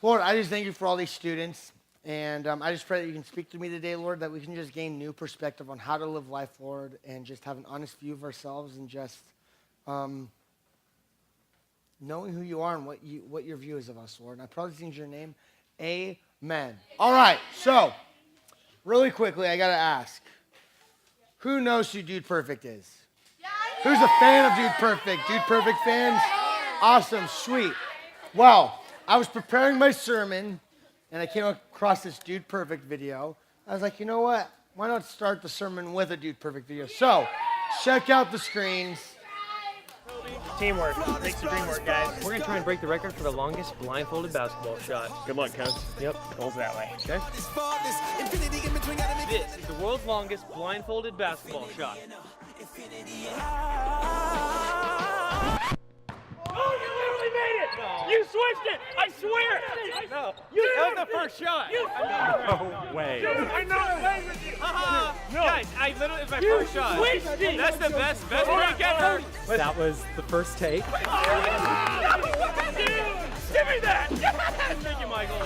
Lord, I just thank you for all these students. And I just pray that you can speak to me today, Lord, that we can just gain new perspective on how to live life, Lord, and just have an honest view of ourselves and just knowing who you are and what your view is of us, Lord. And I pray these things in your name. Amen. All right, so really quickly, I got to ask, who knows who Dude Perfect is? Who's a fan of Dude Perfect? Dude Perfect fans? Awesome, sweet. Well, I was preparing my sermon, and I came across this Dude Perfect video. I was like, you know what? Why not start the sermon with a Dude Perfect video? So, check out the screens. Teamwork makes the dream work, guys. We're going to try and break the record for the longest blindfolded basketball shot. Good luck, coach. Yep, goes that way. Okay? This is the world's longest blindfolded basketball shot. Oh, you literally made it! No. You switched it! I swear! No. That was the first shot. No way. Dude, I know it way with you. No. Guys, I literally, it's my first shot. Switched it! That's the best way to get hurt. That was the first take. Dude, give me that! Yes! Thank you, Michael.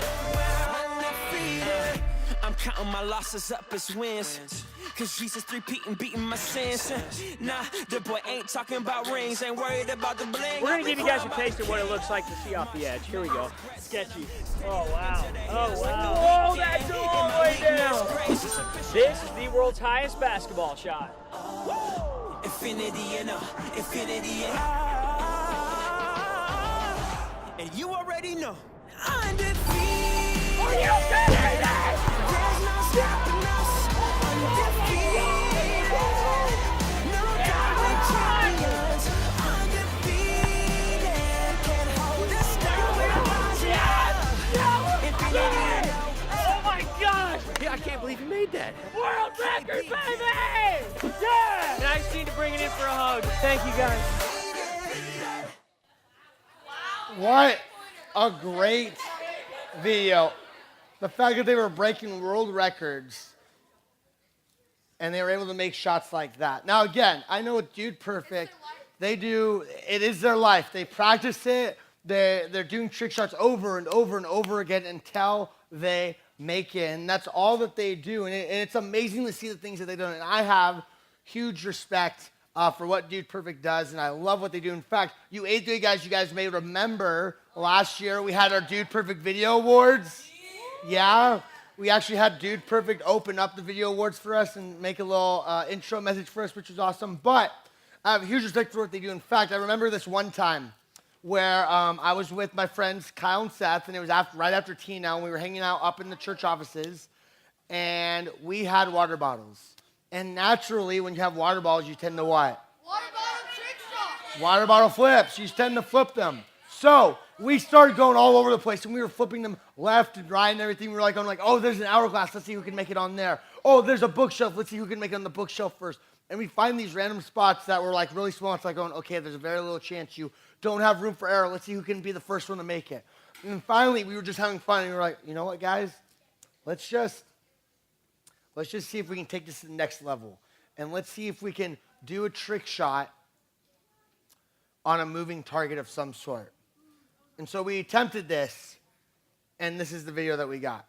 I'm counting my losses up as wins. Cause Jesus three-peating, beating my sins. Nah, the boy ain't talking about rings, ain't worried about the bling. We're gonna give you guys a taste of what it looks like to see off the edge. Here we go. Sketchy. Oh, wow. Oh, wow. Oh, that's a long way down. This is the world's highest basketball shot. Infinity and infinity and you already know. Undefeated. Are you kidding me? There's no stopping us. Undefeated. No doubting champions. Undefeated. Can't hold us down. Infinity. Oh my gosh! Yeah, I can't believe you made that. World record, baby! Yeah! And I just need to bring it in for a hug. Thank you, guys. What a great video. The fact that they were breaking world records and they were able to make shots like that. Now, again, I know with Dude Perfect, they do, it is their life. They practice it. They're doing trick shots over and over and over again until they make it. And that's all that they do. And it's amazing to see the things that they do. And I have huge respect for what Dude Perfect does, and I love what they do. In fact, you 8th grade guys, you guys may remember last year we had our Dude Perfect Video Awards. Yeah, we actually had Dude Perfect open up the video awards for us and make a little intro message for us, which was awesome. But I have huge respect for what they do. In fact, I remember this one time where I was with my friends Kyle and Seth, and it was right after tea now, and we were hanging out up in the church offices, and we had water bottles. And naturally, when you have water bottles, you tend to what? Water bottle trick shot. Water bottle flips. You tend to flip them. So we started going all over the place, and we were flipping them left and right and everything. We were like, oh, there's an hourglass. Let's see who can make it on there. Oh, there's a bookshelf. Let's see who can make it on the bookshelf first. And we find these random spots that were like really small. It's like going, okay, there's a very little chance you don't have room for error. Let's see who can be the first one to make it. And then finally, we were just having fun, and we were like, you know what, guys? Let's just see if we can take this to the next level. And let's see if we can do a trick shot on a moving target of some sort. And so we attempted this, and this is the video that we got.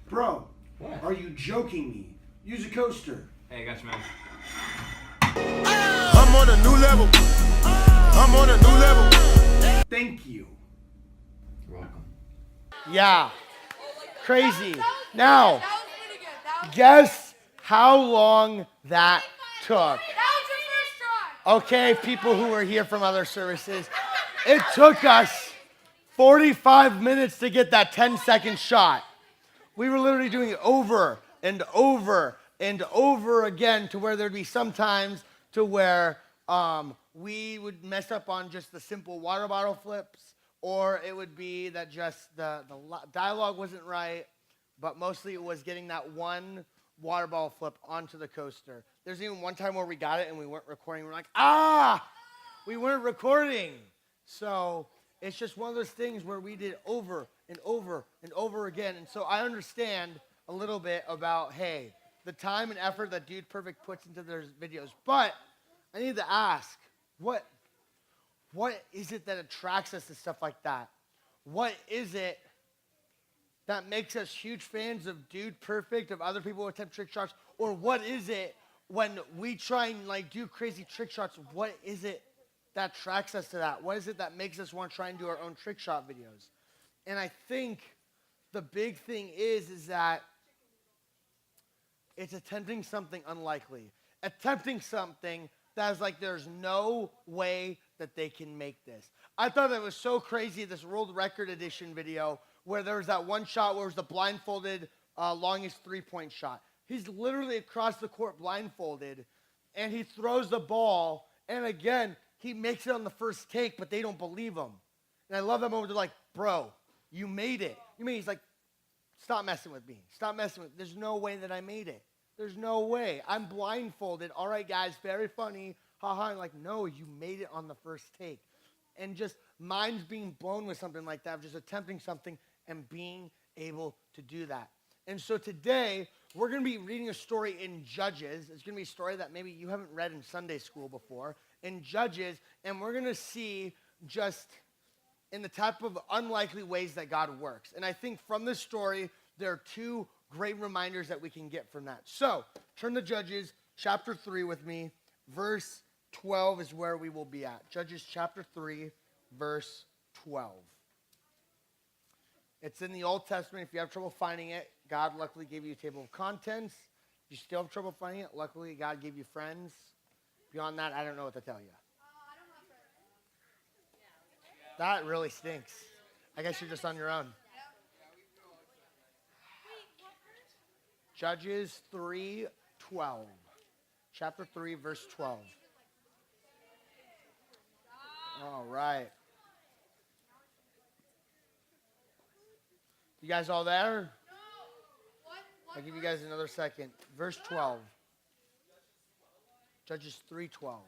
Bro, what? Are you joking me? Use a coaster. Hey, I got you, man. I'm on a new level. I'm on a new level. Thank you. You're welcome. Yeah. Crazy. Now, guess how long that took. That was your first try. Okay, people who were here from other services, it took us 45 minutes to get that 10-second shot. We were literally doing it over and over and over again to where there'd be some times to where we would mess up on just the simple water bottle flips, or it would be that just the dialogue wasn't right, but mostly it was getting that one water bottle flip onto the coaster. There's even one time where we got it and we weren't recording. We're like, we weren't recording. So it's just one of those things where we did over and over and over again. And so I understand a little bit about, hey, the time and effort that Dude Perfect puts into their videos. But I need to ask, what what is it that attracts us to stuff like that? What is it that makes us huge fans of Dude Perfect, of other people who attempt trick shots? Or what is it when we try and like do crazy trick shots? What is it that attracts us to that? What is it that makes us want to try and do our own trick shot videos? And I think the big thing is that it's attempting something unlikely. Attempting something that is like there's no way that they can make this. I thought that was so crazy, this world record edition video, where there was that one shot where it was the blindfolded longest three-point shot. He's literally across the court blindfolded, and he throws the ball, and again, he makes it on the first take, but they don't believe him. And I love that moment. They're like, bro, you made it. You mean? He's like, stop messing with me. Stop messing with me. There's no way that I made it. There's no way. I'm blindfolded. All right, guys, very funny. Ha-ha. I'm like, no, you made it on the first take. And just minds being blown with something like that, just attempting something and being able to do that. And so today, we're going to be reading a story in Judges. It's going to be a story that maybe you haven't read in Sunday school before, in Judges, and we're going to see just in the type of unlikely ways that God works. And I think from this story, there are two great reminders that we can get from that. So, turn to Judges chapter 3 with me. Verse 12 is where we will be at. Judges chapter 3, verse 12. It's in the Old Testament. If you have trouble finding it, God luckily gave you a table of contents. If you still have trouble finding it, luckily God gave you friends. Beyond that, I don't know what to tell you. That really stinks. I guess you're just on your own. Judges 3:12. Chapter 3, verse 12. All right. You guys all there? I'll give you guys another second. Verse 12. Judges 3:12.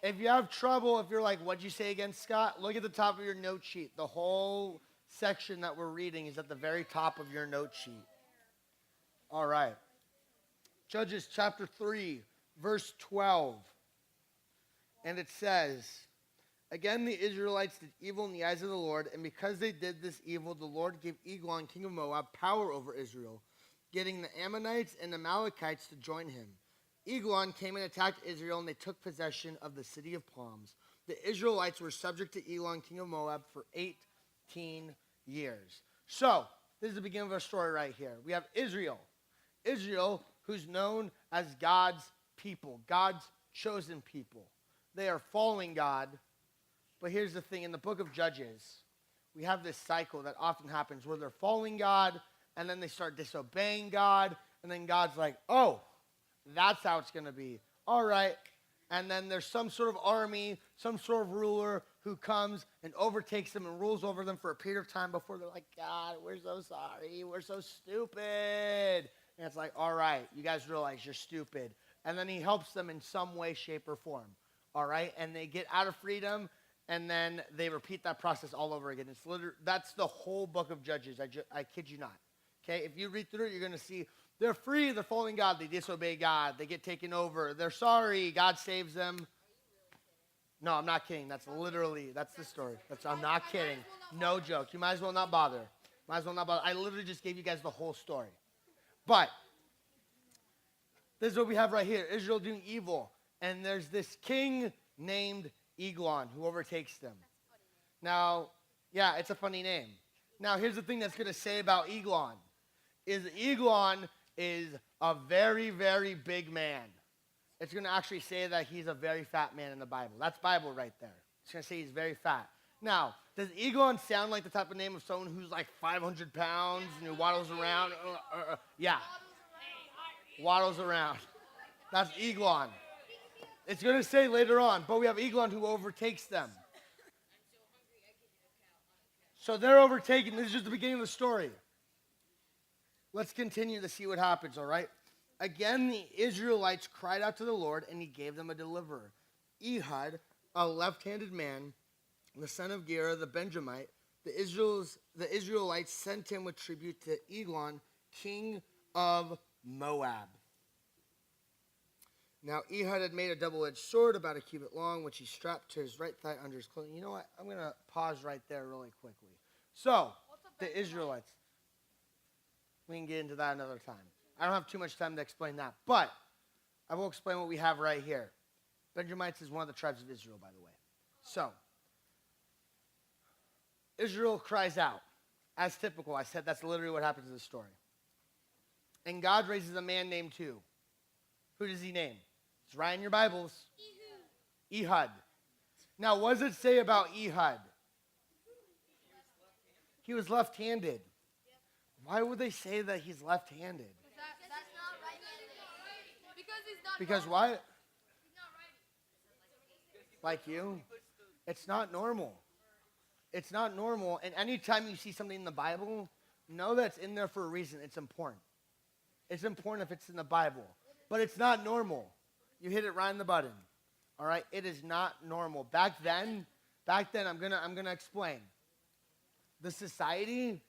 If you have trouble, if you're like, what'd you say again, Scott? Look at the top of your note sheet. The whole section that we're reading is at the very top of your note sheet. All right. Judges chapter 3, verse 12. And it says, again, the Israelites did evil in the eyes of the Lord, and because they did this evil, the Lord gave Eglon, king of Moab, power over Israel, getting the Ammonites and Amalekites to join him. Eglon came and attacked Israel, and they took possession of the city of palms. The Israelites were subject to Eglon, king of Moab, for 18 years. So, this is the beginning of our story right here. We have Israel. Israel, who's known as God's people, God's chosen people. They are following God. But here's the thing. In the book of Judges, we have this cycle that often happens where they're following God, and then they start disobeying God, and then God's like, oh, that's how it's going to be. All right. And then there's some sort of army, some sort of ruler who comes and overtakes them and rules over them for a period of time before they're like, God, we're so sorry. We're so stupid. And it's like, all right, you guys realize you're stupid. And then he helps them in some way, shape, or form. All right. And they get out of freedom, and then they repeat that process all over again. It's literally, that's the whole book of Judges. I kid you not. Okay. If you read through it, you're going to see they're free, they're following God, they disobey God, they get taken over, they're sorry, God saves them. No, I'm not kidding. That's the story. I'm not kidding. No joke. You might as well not bother. I literally just gave you guys the whole story. But this is what we have right here. Israel doing evil. And there's this king named Eglon who overtakes them. Now, yeah, it's a funny name. Now, here's the thing that's going to say about Eglon. Eglon is a very, very big man. It's going to actually say that he's a very fat man in the Bible. That's Bible right there. It's going to say he's very fat. Now, does Eglon sound like the type of name of someone who's like 500 pounds and who waddles around? Yeah. Waddles around. That's Eglon. It's going to say later on, but we have Eglon who overtakes them. So they're overtaken. This is just the beginning of the story. Let's continue to see what happens, all right? Again, the Israelites cried out to the Lord, and he gave them a deliverer. Ehud, a left-handed man, the son of Gera, the Benjamite, the Israelites sent him with tribute to Eglon, king of Moab. Now Ehud had made a double-edged sword about a cubit long, which he strapped to his right thigh under his clothing. You know what? I'm going to pause right there really quickly. So, the Israelites. We can get into that another time. I don't have too much time to explain that. But I will explain what we have right here. Benjamites is one of the tribes of Israel, by the way. So, Israel cries out. As typical, I said that's literally what happens in the story. And God raises a man named who? Who does he name? It's right in your Bibles. Ehud. Now, what does it say about Ehud? He was left-handed. Why would they say that he's left-handed? That's not right-handed. Because he's not. Because normal. why? He's not right. Like you? It's not normal. It's not normal. And anytime you see something in the Bible, know that it's in there for a reason. It's important. It's important if it's in the Bible. But it's not normal. You hit it right in the button. All right? It is not normal. Back then, I'm gonna explain. The society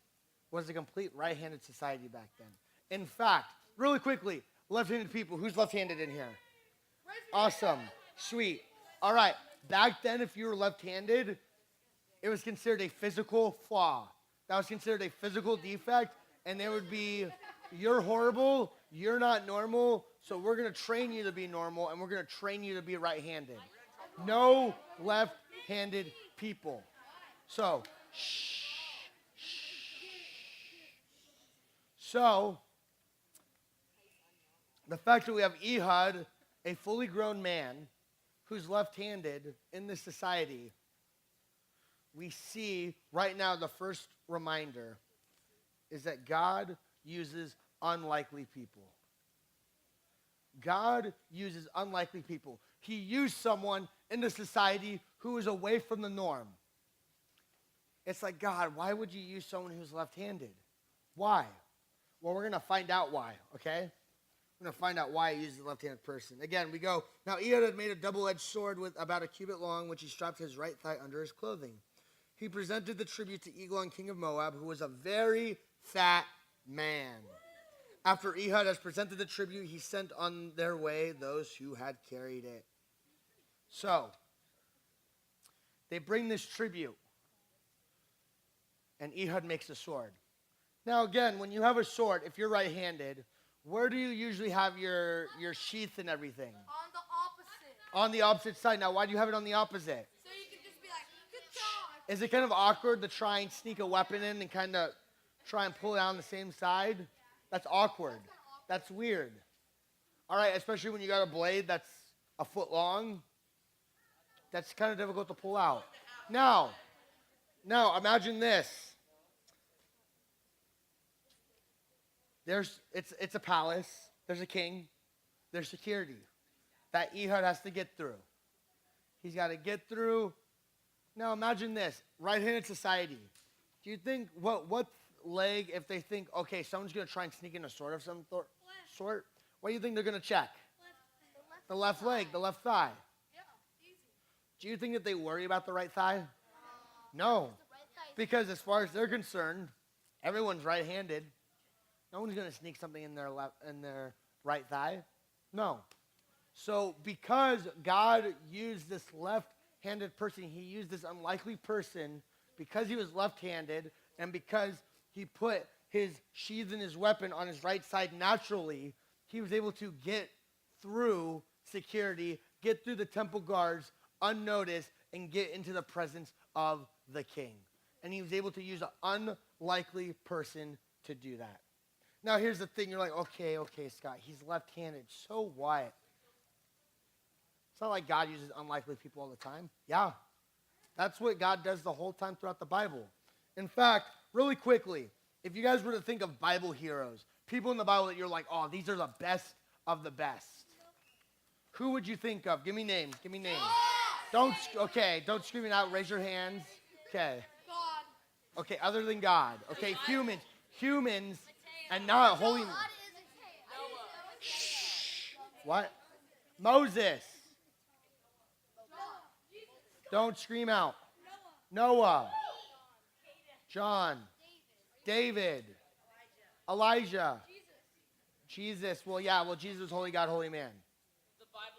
was a complete right-handed society back then. In fact, really quickly, left-handed people. Who's left-handed in here? Awesome. Sweet. All right. Back then, if you were left-handed, it was considered a physical flaw. That was considered a physical defect, and there would be, you're horrible, you're not normal, so we're going to train you to be normal, and we're going to train you to be right-handed. No left-handed people. So, So, the fact that we have Ehud, a fully grown man, who's left-handed in this society, we see right now the first reminder is that God uses unlikely people. God uses unlikely people. He used someone in the society who is away from the norm. It's like, God, why would you use someone who's left-handed? Why? Well, we're going to find out why, okay? We're going to find out why he uses a left-handed person. Again, we go, now Ehud had made a double-edged sword with about a cubit long, which he strapped to his right thigh under his clothing. He presented the tribute to Eglon, king of Moab, who was a very fat man. After Ehud has presented the tribute, he sent on their way those who had carried it. So, they bring this tribute, and Ehud makes a sword. Now again, when you have a sword, if you're right-handed, where do you usually have your sheath and everything? On the opposite. On the opposite side. Now, why do you have it on the opposite? So you can just be like, good job. Is it kind of awkward to try and sneak a weapon in and kind of try and pull it out on the same side? That's awkward. That's weird. All right, especially when you got a blade that's a foot long. That's kind of difficult to pull out. Now, imagine this. It's a palace. There's a king. There's security that Ehud has to get through. He's got to get through. Now imagine this, right-handed society. Do you think what leg, if they think, okay, someone's going to try and sneak in a sword of some sort, what do you think they're going to check? The left leg, the left thigh. Do you think that they worry about the right thigh? No, because as far as they're concerned, everyone's right-handed. No one's going to sneak something in their right thigh. No. So because God used this left-handed person, he used this unlikely person because he was left-handed and because he put his sheath and his weapon on his right side naturally, he was able to get through security, get through the temple guards unnoticed, and get into the presence of the king. And he was able to use an unlikely person to do that. Now, here's the thing. You're like, okay, Scott, he's left-handed. So what? It's not like God uses unlikely people all the time. Yeah, that's what God does the whole time throughout the Bible. In fact, really quickly, if you guys were to think of Bible heroes, people in the Bible that you're like, oh, these are the best of the best, who would you think of? Give me names. Don't scream it out. Raise your hands. Okay. God. Okay, other than God. Okay, humans. And not holy. Shh. What? Moses. Don't scream out. Noah. John. David. Elijah. Jesus. Well, Jesus was holy God, holy man. The Bible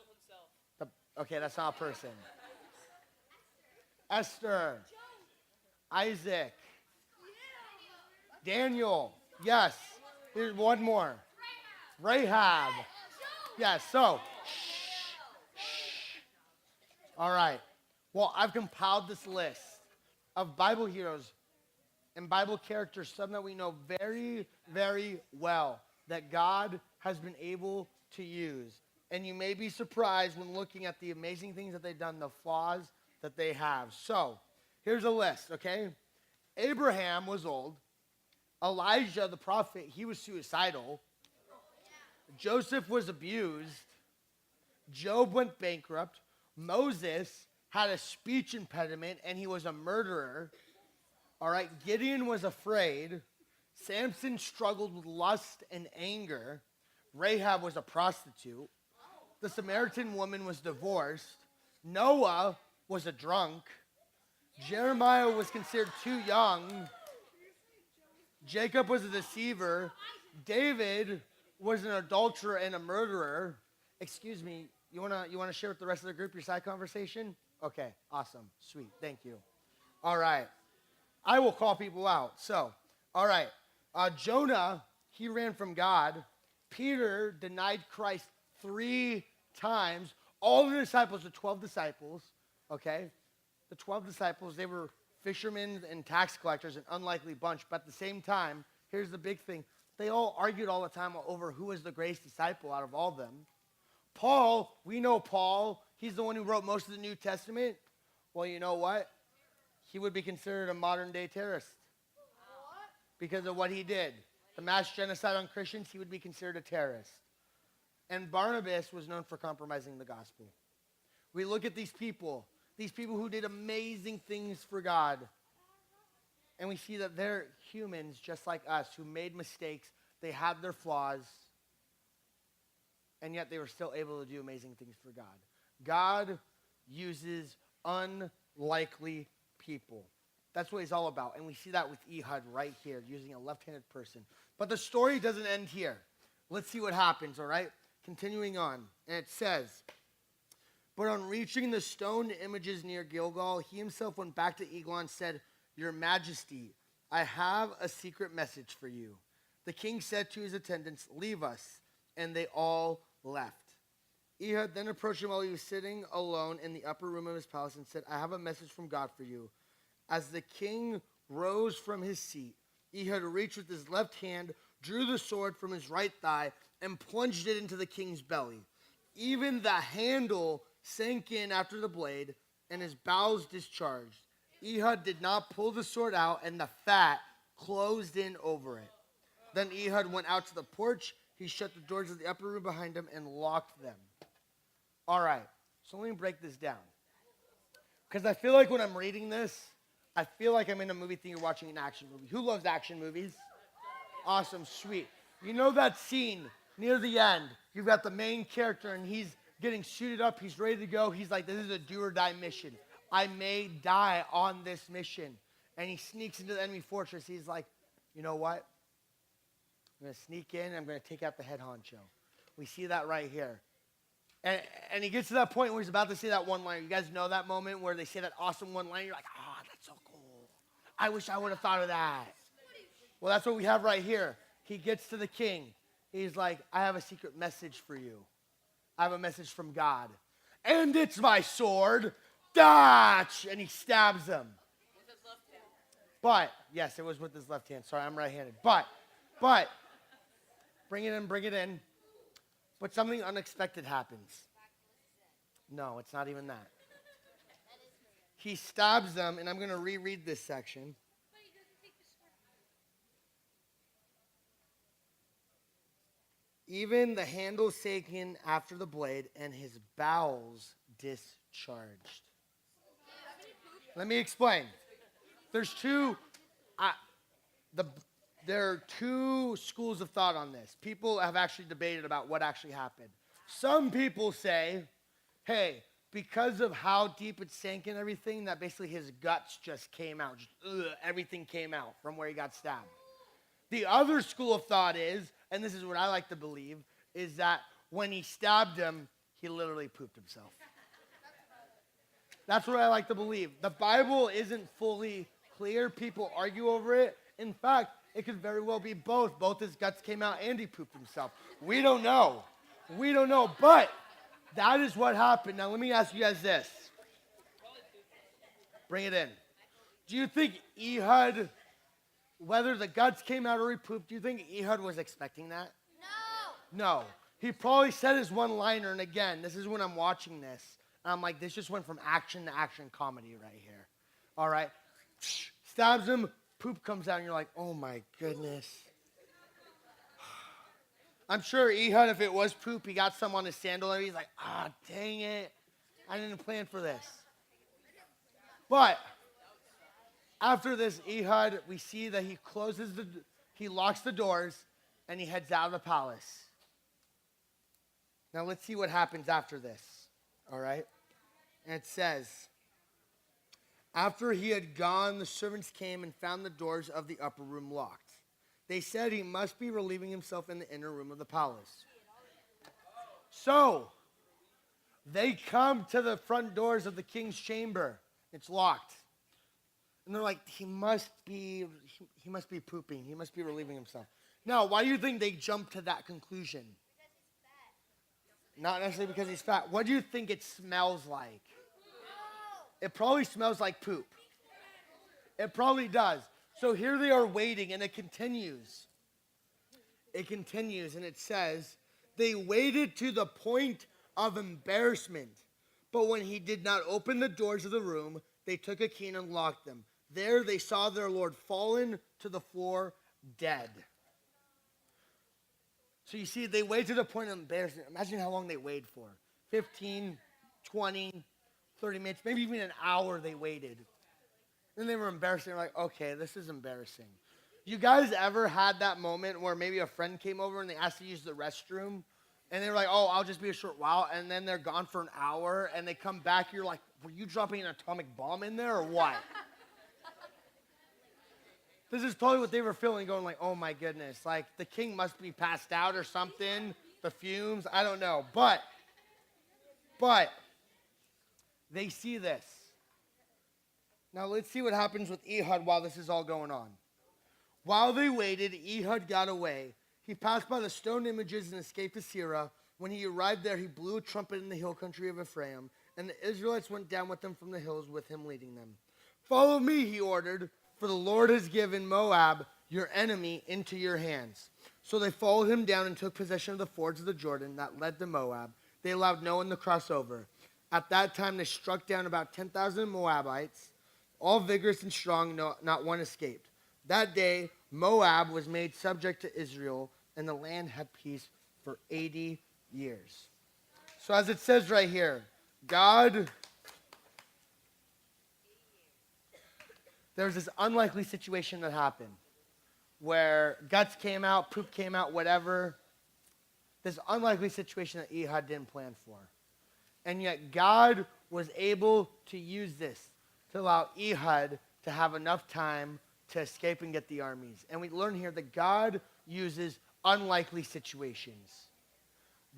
Okay, that's not a person. Esther. Isaac. Daniel. Yes. Here's one more. Rahab. Yes, so. All right. Well, I've compiled this list of Bible heroes and Bible characters, some that we know very, very well, that God has been able to use. And you may be surprised when looking at the amazing things that they've done, the flaws that they have. So, here's a list, okay? Abraham was old. Elijah, the prophet, he was suicidal. Joseph was abused. Job went bankrupt. Moses had a speech impediment, and he was a murderer. All right, Gideon was afraid. Samson struggled with lust and anger. Rahab was a prostitute. The Samaritan woman was divorced. Noah was a drunk. Jeremiah was considered too young. Jacob was a deceiver. David was an adulterer and a murderer. Excuse me, you wanna share with the rest of the group your side conversation? Okay, awesome, sweet, thank you. All right, I will call people out. So, all right, Jonah, he ran from God. Peter denied Christ 3 times. All the disciples, the 12 disciples, okay? The 12 disciples, they were fishermen and tax collectors, an unlikely bunch. But at the same time, here's the big thing. They all argued all the time over who was the greatest disciple out of all of them. Paul, we know Paul. He's the one who wrote most of the New Testament. Well, you know what? He would be considered a modern-day terrorist because of what he did. The mass genocide on Christians, he would be considered a terrorist. And Barnabas was known for compromising the gospel. We look at these people who did amazing things for God, and we see that they're humans just like us who made mistakes. They had their flaws, and yet they were still able to do amazing things for God. God uses unlikely people. That's what he's all about, and we see that with Ehud right here, using a left-handed person. But the story doesn't end here. Let's see what happens, all right? Continuing on, and it says, but on reaching the stone images near Gilgal, he himself went back to Eglon and said, Your Majesty, I have a secret message for you. The king said to his attendants, Leave us. And they all left. Ehud then approached him while he was sitting alone in the upper room of his palace and said, I have a message from God for you. As the king rose from his seat, Ehud reached with his left hand, drew the sword from his right thigh, and plunged it into the king's belly. Even the handle sank in after the blade, and his bowels discharged. Ehud did not pull the sword out, and the fat closed in over it. Then Ehud went out to the porch. He shut the doors of the upper room behind him and locked them. All right, so let me break this down. Because I feel like when I'm reading this, I feel like I'm in a movie theater watching an action movie. Who loves action movies? Awesome, sweet. You know that scene near the end? You've got the main character, and he's getting suited up. He's ready to go. He's like, this is a do-or-die mission. I may die on this mission. And he sneaks into the enemy fortress. He's like, you know what? I'm going to sneak in, and I'm going to take out the head honcho. We see that right here. And he gets to that point where he's about to say that one line. You guys know that moment where they say that awesome one line? You're like, that's so cool. I wish I would have thought of that. Well, that's what we have right here. He gets to the king. He's like, I have a secret message for you. I have a message from God. And it's my sword. Dodge! And he stabs him. With his left hand. But, yes, it was with his left hand. Sorry, I'm right-handed. But, bring it in. But something unexpected happens. No, it's not even that. He stabs them, and I'm going to reread this section. Even the handle shaken after the blade, and his bowels discharged. Let me explain. There are two schools of thought on this. People have actually debated about what actually happened. Some people say, hey, because of how deep it sank and everything, that basically his guts just came out. Everything came out from where he got stabbed. The other school of thought is, and this is what I like to believe, is that when he stabbed him, he literally pooped himself. That's what I like to believe. The Bible isn't fully clear. People argue over it. In fact, it could very well be both. Both his guts came out and he pooped himself. We don't know. We don't know. But that is what happened. Now, let me ask you guys this. Bring it in. Do you think Ehud, whether the guts came out or he pooped, do you think Ehud was expecting that? No. He probably said his one-liner, and again, this is when I'm watching this. And I'm like, this just went from action to action comedy right here. All right? Stabs him, poop comes out, and you're like, oh my goodness. I'm sure Ehud, if it was poop, he got some on his sandal, and he's like, dang it. I didn't plan for this. But after this, Ehud, we see that he locks the doors, and he heads out of the palace. Now let's see what happens after this, all right? And it says, after he had gone, the servants came and found the doors of the upper room locked. They said he must be relieving himself in the inner room of the palace. So they come to the front doors of the king's chamber. It's locked. And they're like, he must be pooping. He must be relieving himself. Now, why do you think they jump to that conclusion? Not necessarily because he's fat. What do you think it smells like? It probably smells like poop. It probably does. So here they are waiting, and it continues. It continues, and it says, they waited to the point of embarrassment. But when he did not open the doors of the room, they took a key and unlocked them. There they saw their Lord fallen to the floor, dead. So you see, they waited to the point of embarrassment. Imagine how long they waited for. 15, 20, 30 minutes, maybe even an hour they waited. Then they were embarrassed. They were like, okay, this is embarrassing. You guys ever had that moment where maybe a friend came over and they asked to use the restroom? And they were like, oh, I'll just be a short while. And then they're gone for an hour. And they come back. You're like, were you dropping an atomic bomb in there or what? This is probably what they were feeling, going like, oh my goodness, like the king must be passed out or something, the fumes, I don't know. But they see this. Now let's see what happens with Ehud while this is all going on. While they waited, Ehud got away. He passed by the stone images and escaped to Seirah. When he arrived there, he blew a trumpet in the hill country of Ephraim, and the Israelites went down with them from the hills, with him leading them. Follow me, he ordered. For the Lord has given Moab, your enemy, into your hands. So they followed him down and took possession of the fords of the Jordan that led to Moab. They allowed no one to cross over. At that time they struck down about 10,000 Moabites, all vigorous and strong, not one escaped. That day Moab was made subject to Israel, and the land had peace for 80 years. So as it says right here, there's this unlikely situation that happened where guts came out, poop came out, whatever. This unlikely situation that Ehud didn't plan for. And yet God was able to use this to allow Ehud to have enough time to escape and get the armies. And we learn here that God uses unlikely situations.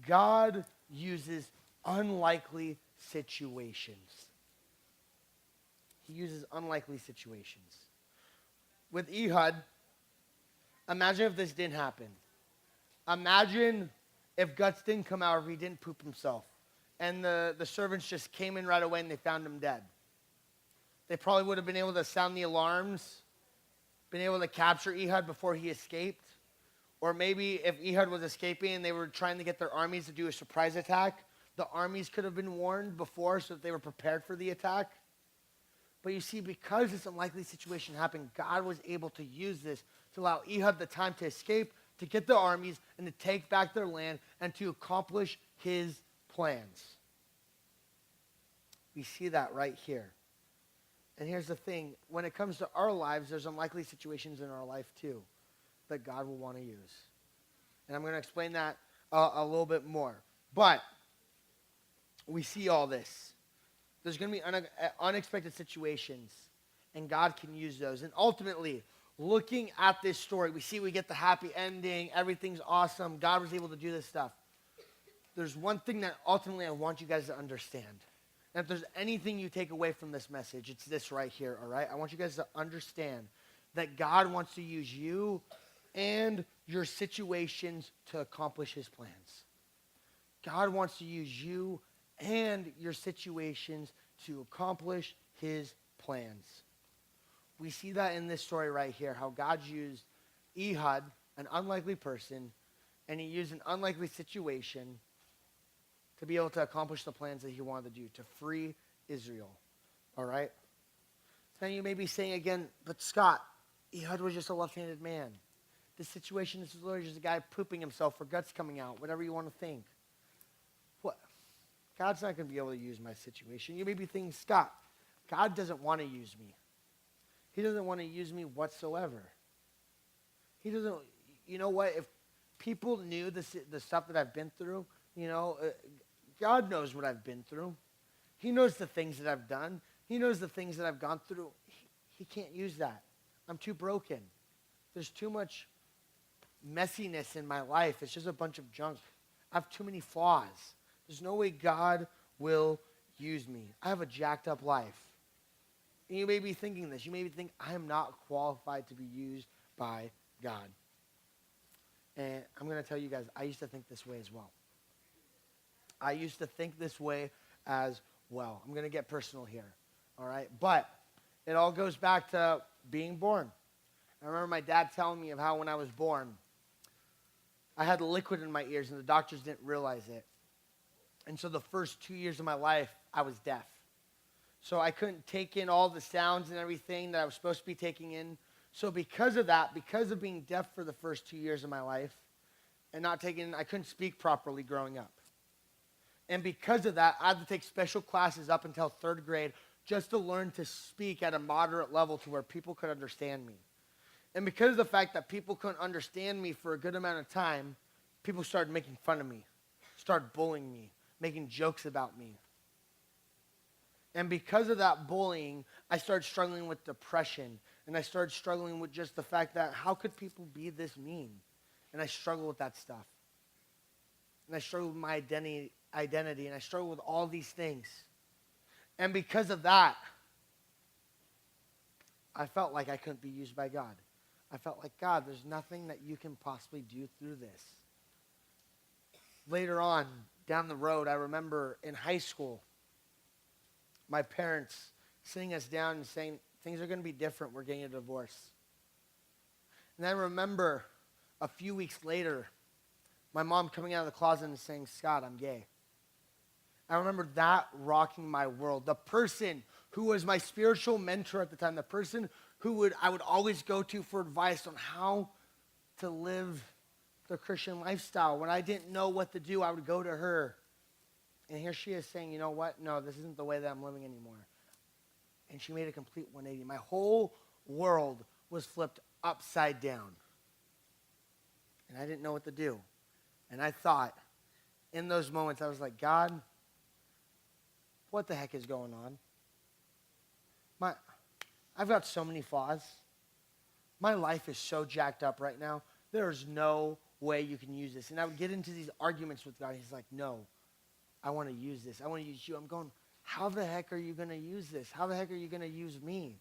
God uses unlikely situations. He uses unlikely situations. With Ehud, imagine if this didn't happen. Imagine if guts didn't come out or if he didn't poop himself. And the servants just came in right away and they found him dead. They probably would have been able to sound the alarms, been able to capture Ehud before he escaped. Or maybe if Ehud was escaping and they were trying to get their armies to do a surprise attack, the armies could have been warned before so that they were prepared for the attack. But you see, because this unlikely situation happened, God was able to use this to allow Ehud the time to escape, to get the armies, and to take back their land, and to accomplish his plans. We see that right here. And here's the thing. When it comes to our lives, there's unlikely situations in our life too that God will want to use. And I'm going to explain that a little bit more. But we see all this. There's going to be unexpected situations, and God can use those. And ultimately, looking at this story, we get the happy ending. Everything's awesome. God was able to do this stuff. There's one thing that ultimately I want you guys to understand. And if there's anything you take away from this message, it's this right here, all right? I want you guys to understand that God wants to use you and your situations to accomplish his plans. God wants to use you and your situations to accomplish his plans. We see that in this story right here, how God used Ehud, an unlikely person, and he used an unlikely situation to be able to accomplish the plans that he wanted to do, to free Israel. All right? Now you may be saying again, but Scott, Ehud was just a left-handed man. This situation is literally just a guy pooping himself or guts coming out, whatever you want to think. What? God's not going to be able to use my situation. You may be thinking, Scott, God doesn't want to use me. He doesn't want to use me whatsoever. He doesn't, you know what? If people knew the stuff that I've been through, God knows what I've been through. He knows the things that I've done. He knows the things that I've gone through. He can't use that. I'm too broken. There's too much messiness in my life. It's just a bunch of junk. I have too many flaws. There's no way God will use me. I have a jacked up life. And you may be thinking this. You may be thinking, I am not qualified to be used by God. And I'm going to tell you guys, I used to think this way as well. I used to think this way as well. I'm going to get personal here, all right? But it all goes back to being born. I remember my dad telling me of how when I was born, I had liquid in my ears, and the doctors didn't realize it. And so the first 2 years of my life, I was deaf. So I couldn't take in all the sounds and everything that I was supposed to be taking in. So because of that, because of being deaf for the first 2 years of my life and not taking, I couldn't speak properly growing up. And because of that, I had to take special classes up until 3rd grade just to learn to speak at a moderate level to where people could understand me. And because of the fact that people couldn't understand me for a good amount of time, people started making fun of me, started bullying me, making jokes about me. And because of that bullying, I started struggling with depression. And I started struggling with just the fact that how could people be this mean? And I struggled with that stuff. And I struggled with my identity, and I struggled with all these things. And because of that, I felt like I couldn't be used by God. I felt like, God, there's nothing that you can possibly do through this. Later on, down the road, I remember in high school, my parents sitting us down and saying, things are going to be different. We're getting a divorce. And I remember a few weeks later, my mom coming out of the closet and saying, Scott, I'm gay. I remember that rocking my world. The person who was my spiritual mentor at the time, the person who I would always go to for advice on how to live the Christian lifestyle. When I didn't know what to do, I would go to her. And here she is saying, you know what? No, this isn't the way that I'm living anymore. And she made a complete 180. My whole world was flipped upside down. And I didn't know what to do. And I thought, in those moments, I was like, God, what the heck is going on? I've got so many flaws. My life is so jacked up right now. There's no way you can use this. And I would get into these arguments with God. He's like, no, I want to use this. I want to use you. I'm going, how the heck are you going to use this? How the heck are you going to use me?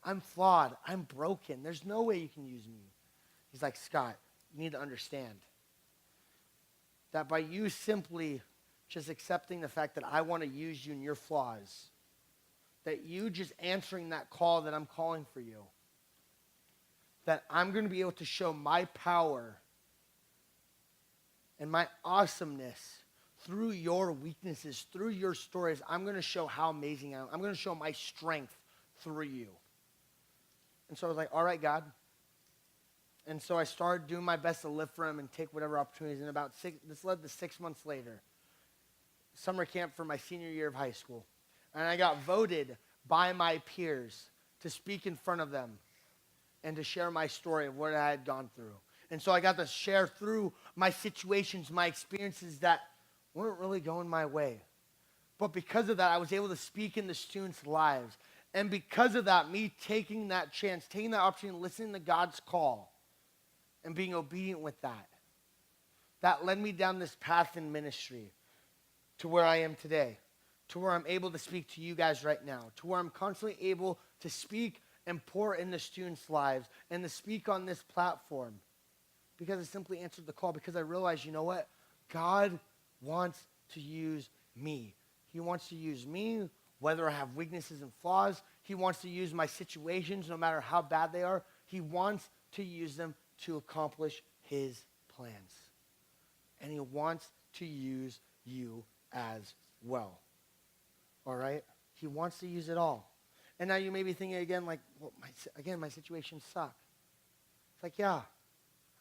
I'm flawed. I'm broken. There's no way you can use me. He's like, Scott, you need to understand that by you simply just accepting the fact that I want to use you in your flaws, that you just answering that call that I'm calling for you, that I'm going to be able to show my power and my awesomeness through your weaknesses, through your stories. I'm going to show how amazing I am. I'm going to show my strength through you. And so I was like, all right, God. And so I started doing my best to live for him and take whatever opportunities. And this led to 6 months later, summer camp for my senior year of high school. And I got voted by my peers to speak in front of them and to share my story of what I had gone through. And so I got to share through my situations, my experiences that weren't really going my way. But because of that, I was able to speak in the students' lives. And because of that, me taking that chance, taking that opportunity, listening to God's call, and being obedient with that, that led me down this path in ministry to where I am today, to where I'm able to speak to you guys right now, to where I'm constantly able to speak and pour in the students' lives and to speak on this platform because I simply answered the call because I realized, you know what? God wants to use me. He wants to use me, whether I have weaknesses and flaws. He wants to use my situations, no matter how bad they are. He wants to use them to accomplish his plans. And he wants to use you as well. All right? He wants to use it all. And now you may be thinking again, like, well, my situation sucks. It's like, yeah,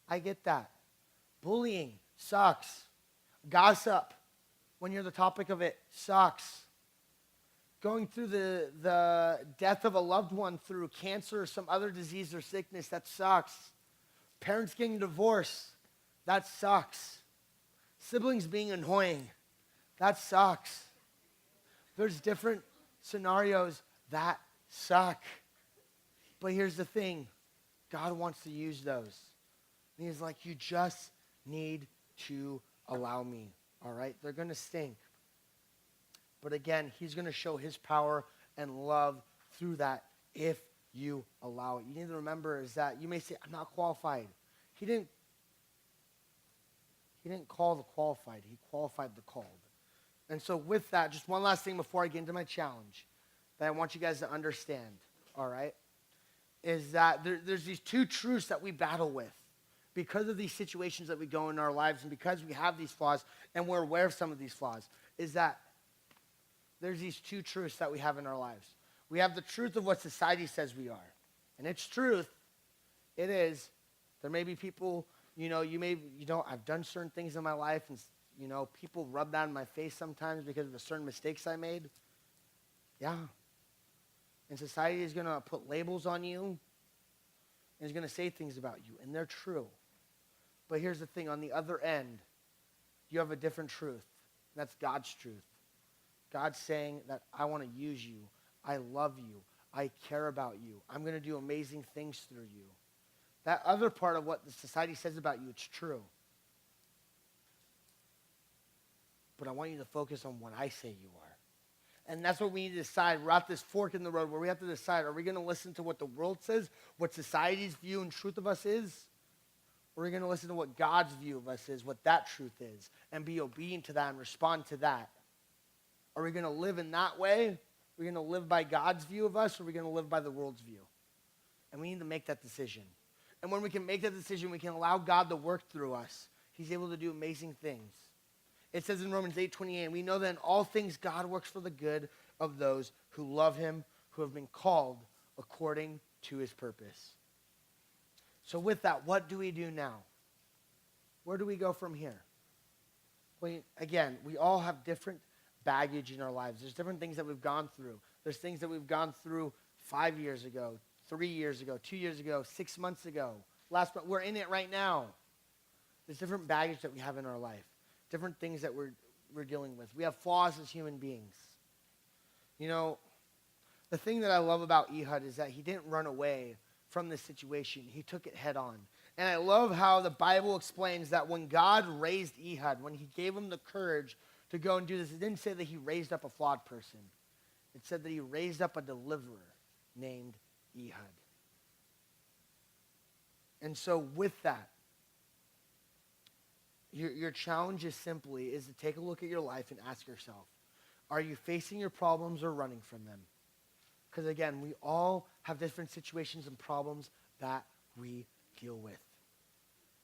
I get that. Bullying sucks. Gossip, when you're the topic of it, sucks. Going through the death of a loved one through cancer or some other disease or sickness, that sucks. Parents getting divorced, that sucks. Siblings being annoying, that sucks. There's different scenarios that suck. But here's the thing. God wants to use those. And he's like, you just need to allow me. All right? They're going to stink. But again, he's going to show his power and love through that if you allow it. You need to remember is that you may say, I'm not qualified. He didn't call the qualified. He qualified the called. And so with that, just one last thing before I get into my challenge that I want you guys to understand, all right, is that there's these two truths that we battle with because of these situations that we go in our lives and because we have these flaws and we're aware of some of these flaws, is that there's these two truths that we have in our lives. We have the truth of what society says we are. And it's truth. It is. There may be people, I've done certain things in my life and, people rub that in my face sometimes because of the certain mistakes I made. Yeah. And society is going to put labels on you and is going to say things about you, and they're true. But here's the thing. On the other end, you have a different truth. That's God's truth. God's saying that I want to use you. I love you. I care about you. I'm going to do amazing things through you. That other part of what the society says about you, it's true. But I want you to focus on what I say you are. And that's what we need to decide. We're at this fork in the road where we have to decide, are we going to listen to what the world says, what society's view and truth of us is? Or are we going to listen to what God's view of us is, what that truth is, and be obedient to that and respond to that? Are we going to live in that way? Are we going to live by God's view of us, or are we going to live by the world's view? And we need to make that decision. And when we can make that decision, we can allow God to work through us. He's able to do amazing things. It says in Romans 8:28, we know that in all things God works for the good of those who love him, who have been called according to his purpose. So with that, what do we do now? Where do we go from here? Well, again, we all have different baggage in our lives. There's different things that we've gone through. There's things that we've gone through 5 years ago, 3 years ago, 2 years ago, 6 months ago. Last month, we're in it right now. There's different baggage that we have in our life. Different things that we're dealing with. We have flaws as human beings. The thing that I love about Ehud is that he didn't run away from this situation. He took it head on. And I love how the Bible explains that when God raised Ehud, when he gave him the courage to go and do this, it didn't say that he raised up a flawed person. It said that he raised up a deliverer named Ehud. And so with that, your challenge is to take a look at your life and ask yourself, are you facing your problems or running from them? Because again, we all have different situations and problems that we deal with.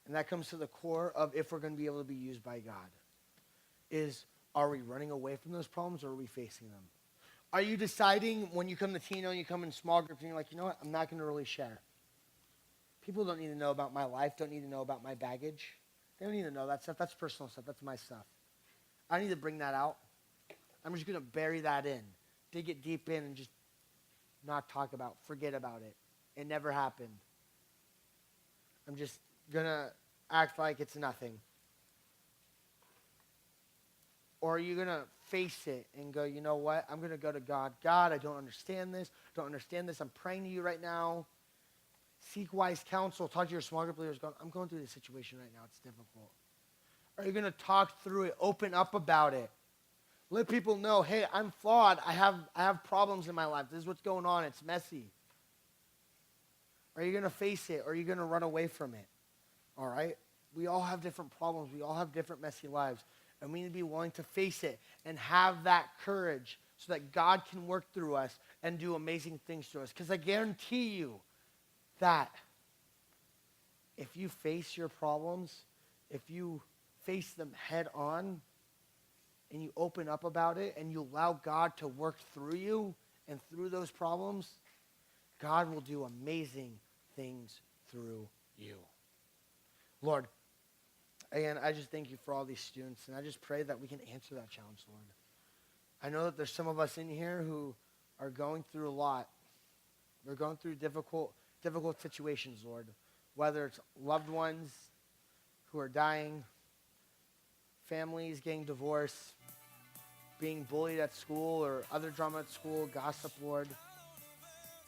And that comes to the core of if we're going to be able to be used by God. Are we running away from those problems or are we facing them? Are you deciding when you come to Tino and you come in small groups and you're like, you know what, I'm not going to really share. People don't need to know about my life, don't need to know about my baggage. They don't need to know that stuff. That's personal stuff. That's my stuff. I don't need to bring that out. I'm just going to bury that in, dig it deep in, and just not talk about, forget about it. It never happened. I'm just going to act like it's nothing. Or are you going to face it and go, you know what? I'm going to go to God. God, I don't understand this. I'm praying to you right now. Seek wise counsel. Talk to your small group leaders. I'm going through this situation right now. It's difficult. Are you going to talk through it? Open up about it. Let people know, hey, I'm flawed. I have problems in my life. This is what's going on. It's messy. Are you going to face it or are you going to run away from it? All right? We all have different problems. We all have different messy lives. And we need to be willing to face it and have that courage so that God can work through us and do amazing things to us. Because I guarantee you that if you face your problems, if you face them head on, and you open up about it, and you allow God to work through you and through those problems, God will do amazing things through you. Lord, again, I just thank you for all these students, and I just pray that we can answer that challenge, Lord. I know that there's some of us in here who are going through a lot. We're going through difficult situations, Lord, whether it's loved ones who are dying, families getting divorced, being bullied at school or other drama at school, gossip, Lord.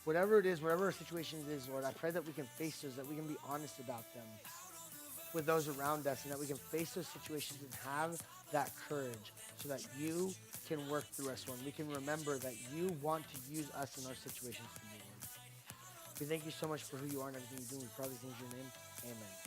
Whatever it is, whatever our situation is, Lord, I pray that we can face those, that we can be honest about them with those around us, and that we can face those situations and have that courage so that you can work through us, Lord. We can remember that you want to use us in our situations for you, Lord. We thank you so much for who you are and everything you do. We probably thank you in your name. Amen.